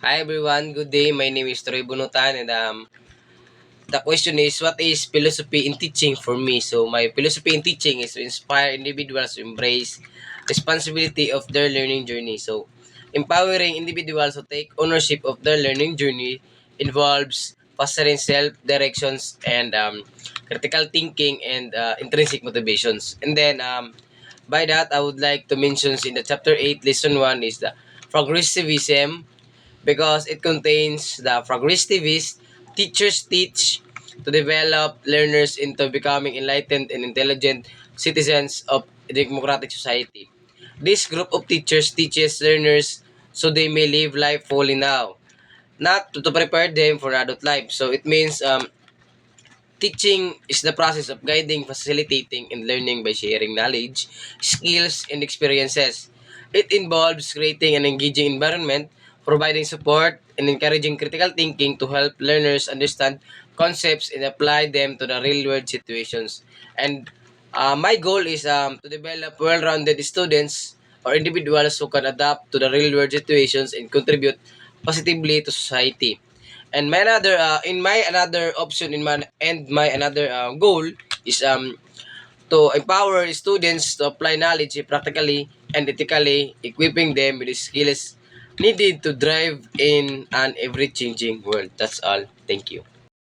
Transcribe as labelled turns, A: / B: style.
A: Hi everyone, good day. My name is Troy Bunutan and the question is what is philosophy in teaching for me? So my philosophy in teaching is to inspire individuals to embrace responsibility of their learning journey. So empowering individuals to take ownership of their learning journey involves fostering self-directions and critical thinking and intrinsic motivations. And then by that I would like to mention in the chapter 8 lesson 1 is the progressivism because it contains the progressivist teachers teach to develop learners into becoming enlightened and intelligent citizens of a democratic society. This group of teachers teaches learners so they may live life fully now, not to prepare them for adult life. So it means teaching is the process of guiding, facilitating, and learning by sharing knowledge, skills, and experiences. It involves creating an engaging environment, providing support, and encouraging critical thinking to help learners understand concepts and apply them to the real world situations. And my goal is to develop well rounded students or individuals who can adapt to the real world situations and contribute positively to society. And my another in my another option in my and my another goal is to empower students to apply knowledge practically and ethically, equipping them with the skills needed to thrive in an ever changing world. That's all. Thank you.